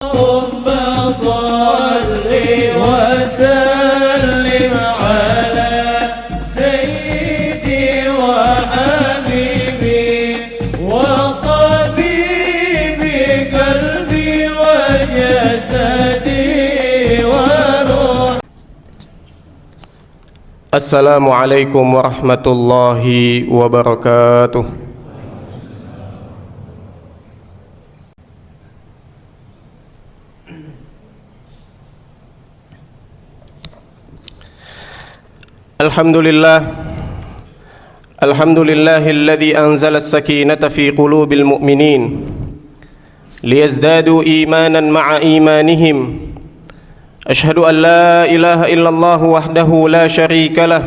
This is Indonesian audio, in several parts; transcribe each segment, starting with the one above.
اللهم صل وسلم على سيدي وحبيبي وطبيبي قلبي وجسدي وروحي. Assalamualaikum warahmatullahi wabarakatuh. Alhamdulillahilladzi anzala as-sakinata fi qulubil mu'minin liyazdadu imanan ma'a imanihim. Ashhadu an la ilaha illallah wahdahu la syarika lah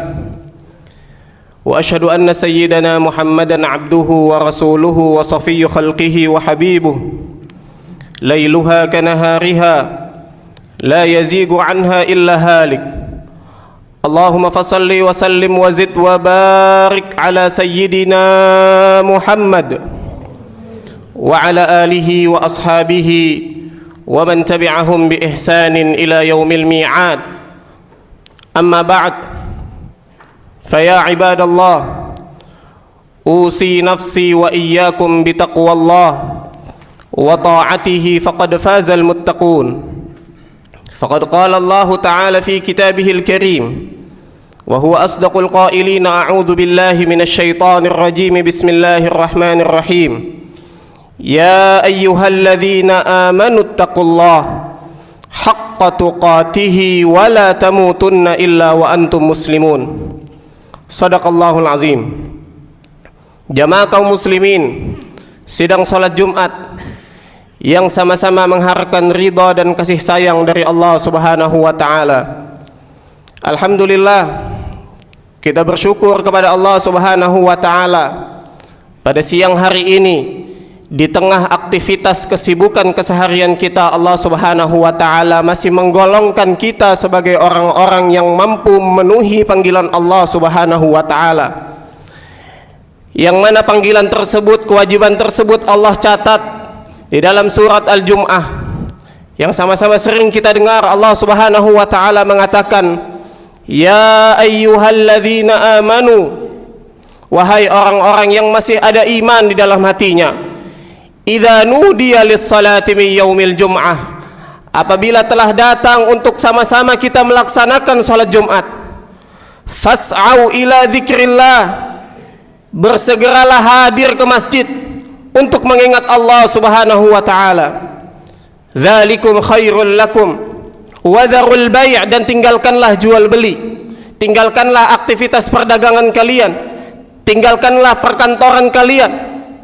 wa ashhadu anna sayyidana Muhammadan abduhu wa rasuluhu wa safiyyu khalqihi wa habibuh layluha kanahariha la yazigu anha illa halik. Allahumma fasalli wa sallim wa zid wa barik ala sayyidina Muhammad wa ala alihi wa ashabihi wa man tabi'ahum bi ihsanin ila yaumil mi'ad. Amma ba'd, fa ya ibadallah, usi nafsi wa iyyakum bi taqwallah wa ta'atihi faqad fazal muttaqun. Faqad qala Allah ta'ala fi kitabihil karim wa huwa asdaqul qailin, a'udzu billahi minasy syaithanir rajim, bismillahir rahmanir rahim. Ya ayyuhalladzina amanu taqullaha haqqa tuqatih wa la tamutunna illa wa antum muslimun. Shadaqallahul azim. Jamaah kaum muslimin sidang salat Jumat yang sama-sama mengharapkan ridha dan kasih sayang dari Allah Subhanahu wa taala. Alhamdulillah, kita bersyukur kepada Allah Subhanahu wa taala pada siang hari ini, di tengah aktivitas kesibukan keseharian kita, Allah Subhanahu wa taala masih menggolongkan kita sebagai orang-orang yang mampu memenuhi panggilan Allah Subhanahu wa taala. Yang mana panggilan tersebut, kewajiban tersebut Allah catat di dalam surat Al-Jum'ah yang sama-sama sering kita dengar. Allah Subhanahu wa taala mengatakan, ya ayyuhalladzina amanu, wahai orang-orang yang masih ada iman di dalam hatinya, idza nudiya lis-salati min yaumil jum'ah, apabila telah datang untuk sama-sama kita melaksanakan salat Jumat, fas'au ila dzikrillah, bersegeralah hadir ke masjid untuk mengingat Allah Subhanahu wa taala. Dzalikum khairul lakum wa dzarul bai', dan tinggalkanlah jual beli, tinggalkanlah aktivitas perdagangan kalian, tinggalkanlah perkantoran kalian,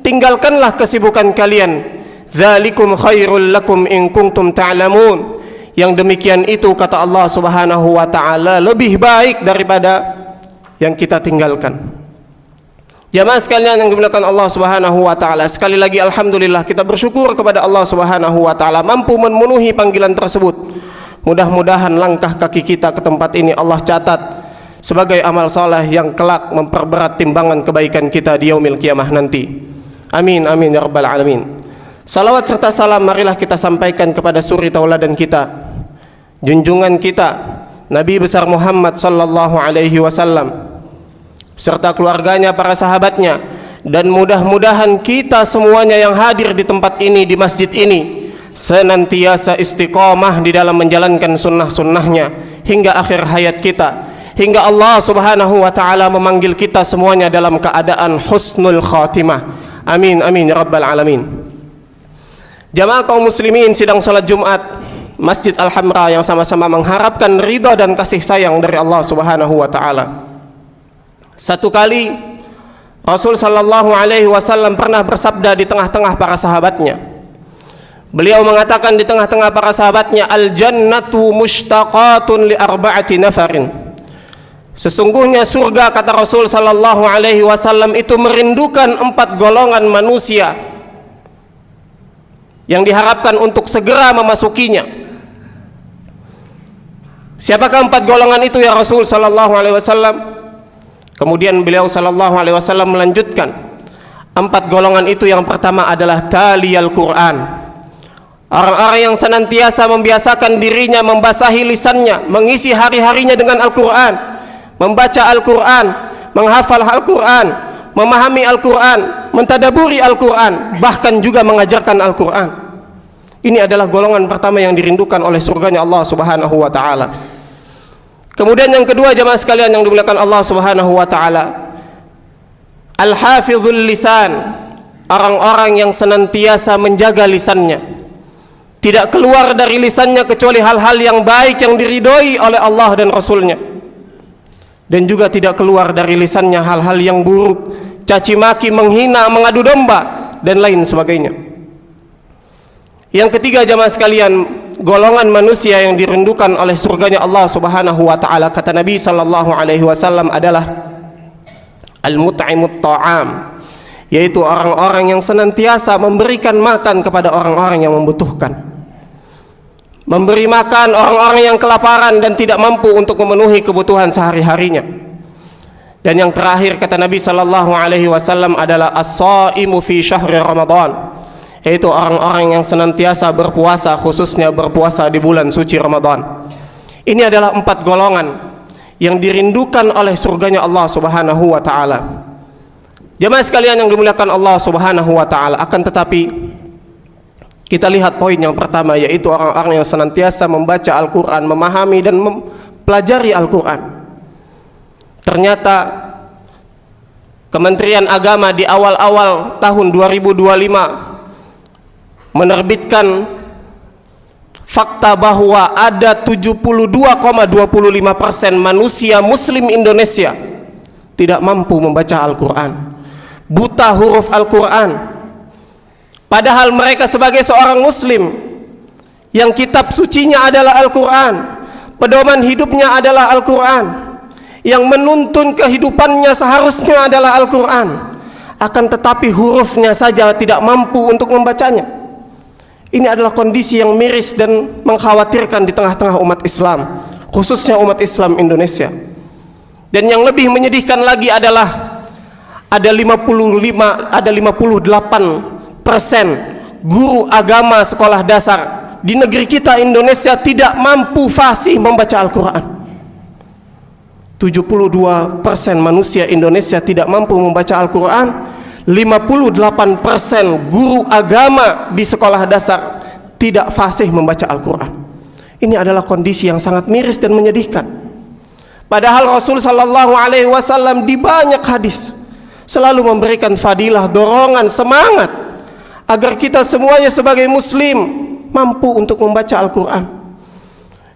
tinggalkanlah kesibukan kalian. Dzalikum khairul lakum in kuntum ta'lamun. Yang demikian itu, kata Allah Subhanahu wa taala, lebih baik daripada yang kita tinggalkan. Jamaah sekalian yang dimuliakan Allah Subhanahu wa taala, sekali lagi alhamdulillah, kita bersyukur kepada Allah Subhanahu wa taala mampu memenuhi panggilan tersebut. Mudah-mudahan langkah kaki kita ke tempat ini Allah catat sebagai amal saleh yang kelak memperberat timbangan kebaikan kita di yaumil qiyamah nanti. Amin amin ya rabbal alamin. Salawat serta salam marilah kita sampaikan kepada suri tauladan kita, junjungan kita, Nabi besar Muhammad sallallahu alaihi wasallam, serta keluarganya, para sahabatnya, dan mudah-mudahan kita semuanya yang hadir di tempat ini, di masjid ini, senantiasa istiqamah di dalam menjalankan sunnah-sunnahnya hingga akhir hayat kita, hingga Allah Subhanahu wa taala memanggil kita semuanya dalam keadaan husnul khatimah. Amin amin ya rabbal alamin. Jamaah kaum muslimin sidang salat Jumat Masjid Al-Hamra yang sama-sama mengharapkan ridha dan kasih sayang dari Allah Subhanahu wa taala. Satu kali Rasul sallallahu alaihi wasallam pernah bersabda di tengah-tengah para sahabatnya. Beliau mengatakan di tengah-tengah para sahabatnya, al-jannatu mushtaqatun li arba'ati nafarin. Sesungguhnya surga, kata Rasul sallallahu alaihi wasallam, itu merindukan 4 golongan manusia yang diharapkan untuk segera memasukinya. Siapakah 4 golongan itu ya Rasul sallallahu alaihi wasallam? Kemudian beliau sallallahu alaihi wasallam melanjutkan, 4 golongan itu yang pertama adalah taliyal Quran, Orang-orang yang senantiasa membiasakan dirinya membasahi lisannya, mengisi hari-harinya dengan Al-Quran, membaca Al-Quran, menghafal Al-Quran, memahami Al-Quran, mentadaburi Al-Quran, bahkan juga mengajarkan Al-Quran. Ini adalah golongan pertama yang dirindukan oleh surganya Allah Subhanahu wa ta'ala. Kemudian yang kedua, jamaah sekalian yang dimuliakan Allah Subhanahu wa ta'ala, al-hafizul lisan, orang-orang yang senantiasa menjaga lisannya, tidak keluar dari lisannya kecuali hal-hal yang baik yang diridhoi oleh Allah dan Rasulnya, dan juga tidak keluar dari lisannya hal-hal yang buruk, caci maki, menghina, mengadu domba, dan lain sebagainya. Yang ketiga, jamaah sekalian, golongan manusia yang dirindukan oleh surganya Allah Subhanahu wa ta'ala, kata Nabi sallallahu alaihi wasallam, adalah al-mut'imut ta'am, yaitu orang-orang yang senantiasa memberikan makan kepada orang-orang yang membutuhkan, memberi makan orang-orang yang kelaparan dan tidak mampu untuk memenuhi kebutuhan sehari-harinya. Dan yang terakhir, kata Nabi sallallahu alaihi wasallam, adalah as-shaimu fi syahri Ramadan, yaitu orang-orang yang senantiasa berpuasa, khususnya berpuasa di bulan suci Ramadan. Ini adalah 4 golongan yang dirindukan oleh surganya Allah Subhanahu wa ta'ala. Jemaah sekalian yang dimuliakan Allah Subhanahu wa ta'ala, akan tetapi kita lihat poin yang pertama, yaitu orang-orang yang senantiasa membaca Al-Quran, memahami dan mempelajari Al-Quran. Ternyata Kementerian Agama di awal-awal tahun 2025 menerbitkan fakta bahwa ada 72,25% manusia muslim Indonesia tidak mampu membaca Al-Quran, buta huruf Al-Quran. Padahal mereka sebagai seorang muslim yang kitab sucinya adalah Al-Quran, pedoman hidupnya adalah Al-Quran, yang menuntun kehidupannya seharusnya adalah Al-Quran, akan tetapi hurufnya saja tidak mampu untuk membacanya. Ini adalah kondisi yang miris dan mengkhawatirkan di tengah-tengah umat Islam, khususnya umat Islam Indonesia. Dan yang lebih menyedihkan lagi adalah ada 58% guru agama sekolah dasar di negeri kita Indonesia tidak mampu fasih membaca Al-Quran. 72% manusia Indonesia tidak mampu membaca Al-Quran. 58% guru agama di sekolah dasar tidak fasih membaca Al-Quran. Ini adalah kondisi yang sangat miris dan menyedihkan. Padahal Rasul sallallahu alaihi wasallam di banyak hadis selalu memberikan fadilah, dorongan, semangat agar kita semuanya sebagai muslim mampu untuk membaca Al-Quran.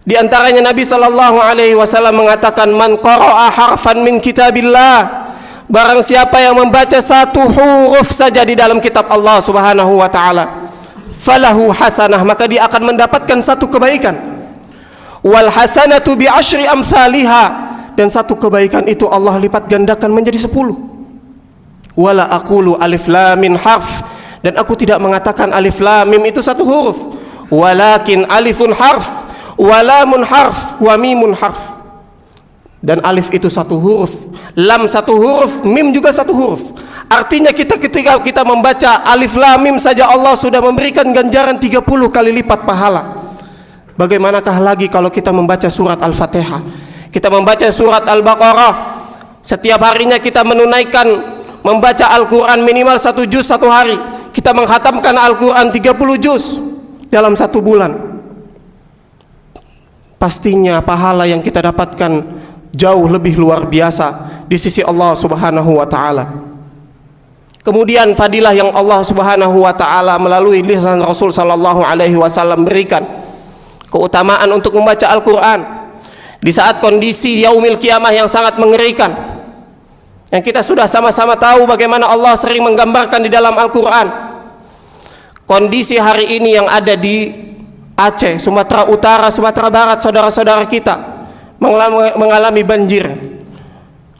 Di antaranya Nabi sallallahu alaihi wasallam mengatakan, man qara'a harfan min kitabillah, barang siapa yang membaca satu huruf saja di dalam kitab Allah Subhanahu wa taala, falahu hasanah, maka dia akan mendapatkan satu kebaikan. Wal hasanatu bi asyri amsalihha, dan satu kebaikan itu Allah lipat gandakan menjadi 10. Wala aqulu alif lam mim harf, dan aku tidak mengatakan alif lam mim itu satu huruf, walakin alifun harf, walamun harf, wa mimun harf. Dan alif itu satu huruf, lam satu huruf, mim juga satu huruf. Artinya ketika kita membaca alif lam mim saja Allah sudah memberikan ganjaran 30 kali lipat pahala. Bagaimanakah lagi kalau kita membaca surat Al-Fatihah, kita membaca surat Al-Baqarah, setiap harinya kita menunaikan membaca Al-Quran minimal 1 juz satu hari, kita menghatamkan Al-Quran 30 juz dalam 1 bulan. Pastinya pahala yang kita dapatkan jauh lebih luar biasa di sisi Allah Subhanahu wa ta'ala. Kemudian fadilah yang Allah Subhanahu wa ta'ala melalui lisan Rasul sallallahu alaihi wasallam berikan, keutamaan untuk membaca Al-Quran di saat kondisi yaumil kiamah yang sangat mengerikan, yang kita sudah sama-sama tahu bagaimana Allah sering menggambarkan di dalam Al-Quran. Kondisi hari ini yang ada di Aceh, Sumatera Utara, Sumatera Barat, saudara-saudara kita mengalami banjir,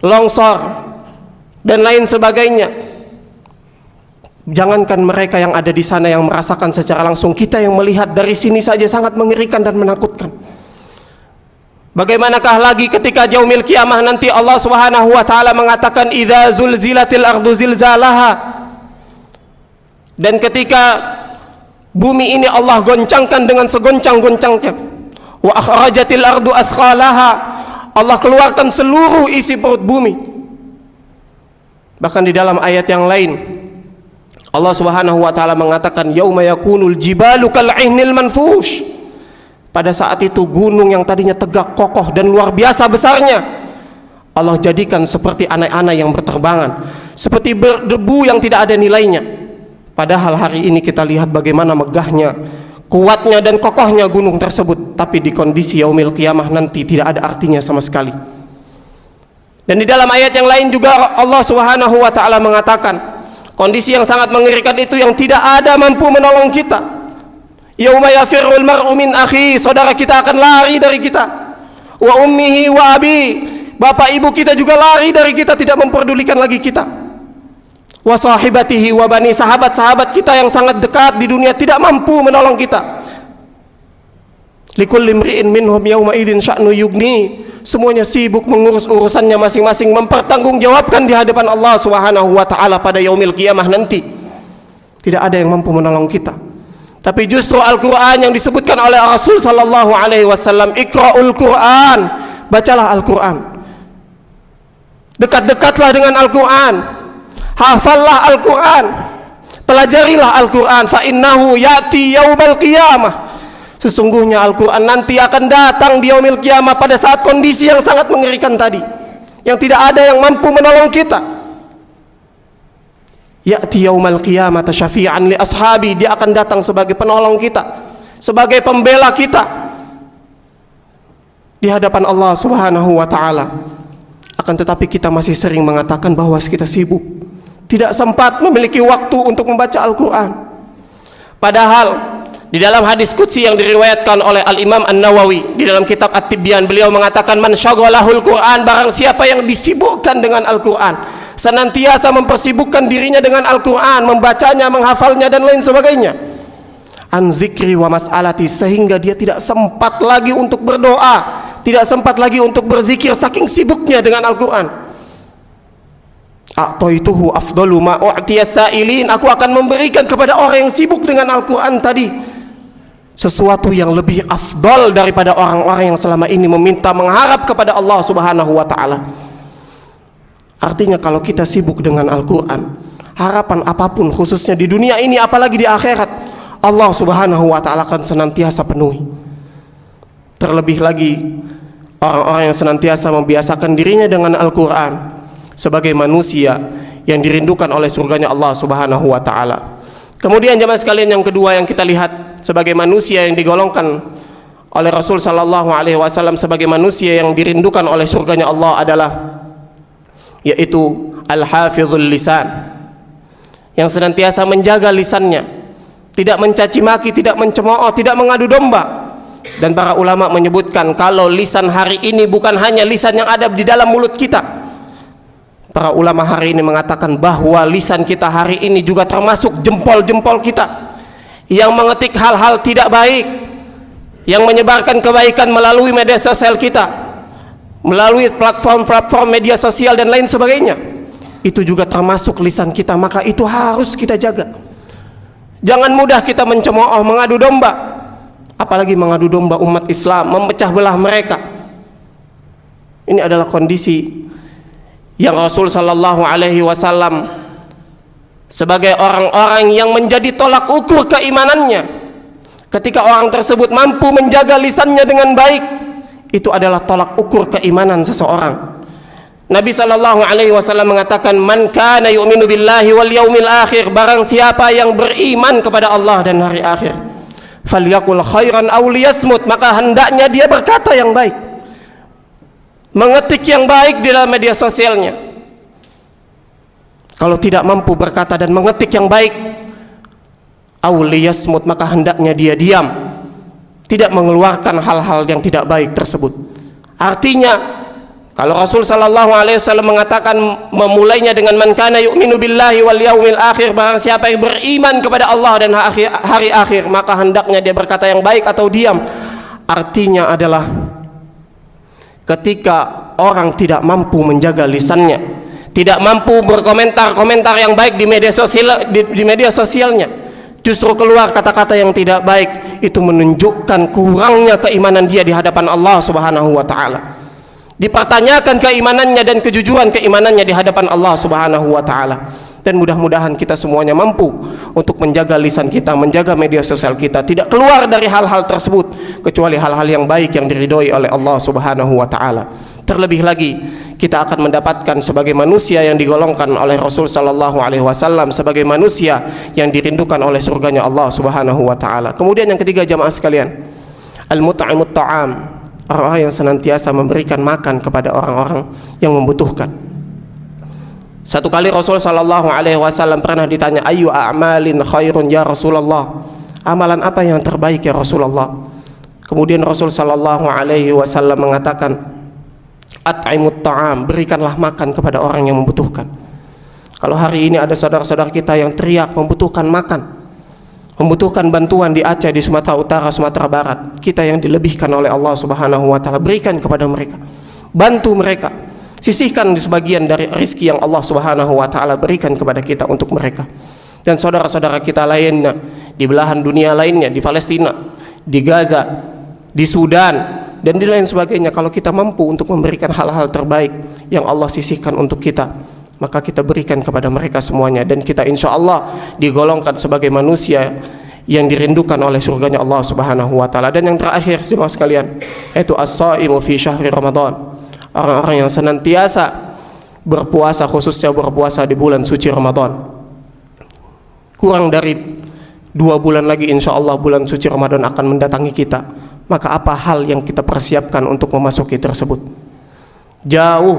longsor, dan lain sebagainya. Jangankan mereka yang ada di sana yang merasakan secara langsung, kita yang melihat dari sini saja sangat mengerikan dan menakutkan. Bagaimanakah lagi ketika yaumil kiamah nanti Allah Subhanahu wa taala mengatakan idza zulzilatil ardu zilzalaha, dan ketika Bumi ini Allah goncangkan dengan segoncang-goncangnya. Wa akhrajatil ardu athqalaha. Allah keluarkan seluruh isi perut bumi. Bahkan di dalam ayat yang lain Allah Subhanahu wa taala mengatakan yauma yakunul jibalu kal'ihnil manfush. Pada saat itu gunung yang tadinya tegak kokoh dan luar biasa besarnya, Allah jadikan seperti anak-anak yang berterbangan, seperti berdebu yang tidak ada nilainya. Padahal hari ini kita lihat bagaimana megahnya, kuatnya dan kokohnya gunung tersebut, tapi di kondisi yaumil qiyamah nanti tidak ada artinya sama sekali. Dan di dalam ayat yang lain juga Allah Subhanahu wa taala mengatakan kondisi yang sangat mengerikan itu yang tidak ada mampu menolong kita. Yauma yafirrul mar'u min akhi, saudara kita akan lari dari kita. Wa ummihi wa abi, bapak ibu kita juga lari dari kita, tidak memperdulikan lagi kita. Wa sahibatihi wa bani, sahabat-sahabat kita yang sangat dekat di dunia tidak mampu menolong kita. Likulli imri'in minhum yawma idzin sya'nu yughni, semuanya sibuk mengurus urusannya masing-masing, mempertanggungjawabkan di hadapan Allah Subhanahu wa taala pada yaumil qiyamah nanti. Tidak ada yang mampu menolong kita. Tapi justru Al-Qur'an yang disebutkan oleh Rasul sallallahu alaihi wasallam, Iqra'ul Qur'an, bacalah Al-Qur'an. Dekat-dekatlah dengan Al-Qur'an. Hafallah Al-Quran, pelajarilah Al-Quran. Fa innahu ya'ti yaumal qiyamah, sesungguhnya Al-Quran nanti akan datang di yaumil qiyamah pada saat kondisi yang sangat mengerikan tadi, yang tidak ada yang mampu menolong kita. Ya'ti yaumal qiyamah syafi'an li ashabi, dia akan datang sebagai penolong kita, sebagai pembela kita di hadapan Allah Subhanahu wa taala. Akan tetapi kita masih sering mengatakan bahwa kita sibuk, tidak sempat memiliki waktu untuk membaca Al-Quran. Padahal di dalam hadis qudsi yang diriwayatkan oleh Al-Imam An-Nawawi di dalam kitab At-Tibyan, beliau mengatakan man syaghalahul Quran, barang siapa yang disibukkan dengan Al-Quran, senantiasa mempersibukkan dirinya dengan Al-Quran, membacanya, menghafalnya dan lain sebagainya, an zikri wa mas'alati, sehingga dia tidak sempat lagi untuk berdoa, tidak sempat lagi untuk berzikir saking sibuknya dengan Al-Quran. A'taituhu afdalu ma u'tiyas sa'ilin, aku akan memberikan kepada orang yang sibuk dengan Al-Quran tadi sesuatu yang lebih afdal daripada orang-orang yang selama ini meminta, mengharap kepada Allah Subhanahu wa taala. Artinya kalau kita sibuk dengan Al-Quran, harapan apapun khususnya di dunia ini apalagi di akhirat, Allah Subhanahu wa taala akan senantiasa penuhi. Terlebih lagi orang-orang yang senantiasa membiasakan dirinya dengan Al-Quran sebagai manusia yang dirindukan oleh surganya Allah Subhanahu wa taala. Kemudian jemaah sekalian, yang kedua yang kita lihat sebagai manusia yang digolongkan oleh Rasul sallallahu alaihi wasallam sebagai manusia yang dirindukan oleh surganya Allah adalah yaitu al-hafizul lisan, yang senantiasa menjaga lisannya, tidak mencaci maki, tidak mencemooh, tidak mengadu domba. Dan para ulama menyebutkan kalau lisan hari ini bukan hanya lisan yang ada di dalam mulut kita. Para ulama hari ini mengatakan bahwa lisan kita hari ini juga termasuk jempol-jempol kita yang mengetik hal-hal tidak baik, yang menyebarkan kebaikan melalui media sosial kita, melalui platform-platform media sosial dan lain sebagainya. Itu juga termasuk lisan kita, maka itu harus kita jaga. Jangan mudah kita mencemooh, mengadu domba, apalagi mengadu domba umat Islam, memecah belah mereka. Ini adalah kondisi yang Rasul sallallahu alaihi wasallam sebagai orang-orang yang menjadi tolak ukur keimanannya, ketika orang tersebut mampu menjaga lisannya dengan baik, itu adalah tolak ukur keimanan seseorang. Nabi sallallahu alaihi wasallam mengatakan, man kana yu'minu billahi wal yaumil akhir, barang siapa yang beriman kepada Allah dan hari akhir, falyaqul khairan aw liyasmut, maka hendaknya dia berkata yang baik, mengetik yang baik di dalam media sosialnya. Kalau tidak mampu berkata dan mengetik yang baik, aw liyasmut, maka hendaknya dia diam, tidak mengeluarkan hal-hal yang tidak baik tersebut. Artinya kalau Rasul sallallahu alaihi wasallam mengatakan memulainya dengan man kana yu'minu billahi wal yaumil akhir, barang siapa yang beriman kepada Allah dan hari akhir, maka hendaknya dia berkata yang baik atau diam. Artinya adalah ketika orang tidak mampu menjaga lisannya, tidak mampu berkomentar-komentar yang baik di media sosialnya, justru keluar kata-kata yang tidak baik, itu menunjukkan kurangnya keimanan dia di hadapan Allah Subhanahu wa taala. Dipertanyakan keimanannya dan kejujuran keimanannya di hadapan Allah Subhanahu wa taala. Dan mudah-mudahan kita semuanya mampu untuk menjaga lisan kita, menjaga media sosial kita, tidak keluar dari hal-hal tersebut kecuali hal-hal yang baik yang diridhoi oleh Allah Subhanahu wa taala. Terlebih lagi kita akan mendapatkan sebagai manusia yang digolongkan oleh Rasul sallallahu alaihi wasallam sebagai manusia yang dirindukan oleh surganya Allah Subhanahu wa taala. Kemudian yang ketiga, jamaah sekalian, al-mut'imut ta'am, orang yang senantiasa memberikan makan kepada orang-orang yang membutuhkan. Satu kali Rasul sallallahu alaihi wasallam pernah ditanya, "Ayyu a'malin khairun ya Rasulullah?" Amalan apa yang terbaik ya Rasulullah? Kemudian Rasul sallallahu alaihi wasallam mengatakan, "At'imut ta'am," berikanlah makan kepada orang yang membutuhkan. Kalau hari ini ada saudara-saudara kita yang teriak membutuhkan makan, membutuhkan bantuan di Aceh, di Sumatera Utara, Sumatera Barat, kita yang dilebihkan oleh Allah Subhanahu wa taala, berikan kepada mereka. Bantu mereka. Sisihkan sebagian dari rezeki yang Allah Subhanahu wa taala berikan kepada kita untuk mereka. Dan saudara-saudara kita lainnya di belahan dunia lainnya, di Palestina, di Gaza, di Sudan, dan di lain sebagainya, kalau kita mampu untuk memberikan hal-hal terbaik yang Allah sisihkan untuk kita, maka kita berikan kepada mereka semuanya, dan kita insya Allah digolongkan sebagai manusia yang dirindukan oleh surganya Allah Subhanahu wa taala. Dan yang terakhir jemaah sekalian, yaitu as-shaimu fi syahri Ramadan, orang-orang yang senantiasa berpuasa, khususnya berpuasa di bulan suci Ramadan. Kurang dari 2 bulan lagi insya Allah bulan suci Ramadan akan mendatangi kita. Maka apa hal yang kita persiapkan untuk memasuki tersebut? Jauh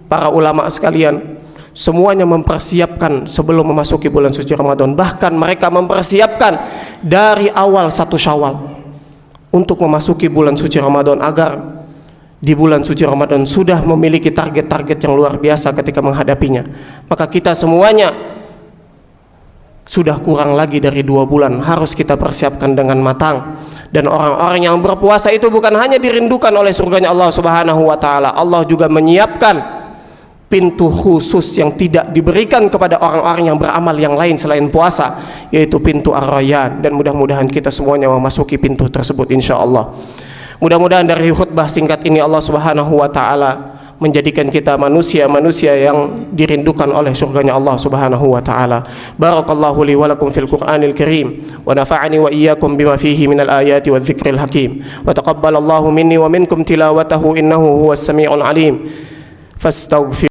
para ulama sekalian, semuanya mempersiapkan sebelum memasuki bulan suci Ramadan. Bahkan mereka mempersiapkan dari awal 1 Syawal untuk memasuki bulan suci Ramadan, agar di bulan suci Ramadan sudah memiliki target-target yang luar biasa ketika menghadapinya. Maka kita semuanya sudah kurang lagi dari 2 bulan, harus kita persiapkan dengan matang. Dan orang-orang yang berpuasa itu bukan hanya dirindukan oleh surganya Allah Subhanahu wa taala, Allah juga menyiapkan pintu khusus yang tidak diberikan kepada orang-orang yang beramal yang lain selain puasa, yaitu pintu Ar-Rayyan. Dan mudah-mudahan kita semuanya memasuki pintu tersebut insyaallah. Mudah-mudahan dari khutbah singkat ini Allah Subhanahu wa taala menjadikan kita manusia-manusia yang dirindukan oleh surganya Allah Subhanahu wa taala. Barakallahu li wa lakum fil Qur'anil Karim wa nafa'ani wa iyyakum bima fihi minal ayati wadh-dhikril hakim. Wa taqabbalallahu minni wa minkum tilawatahu innahu huwas samii'ul 'alim. Fastaghfir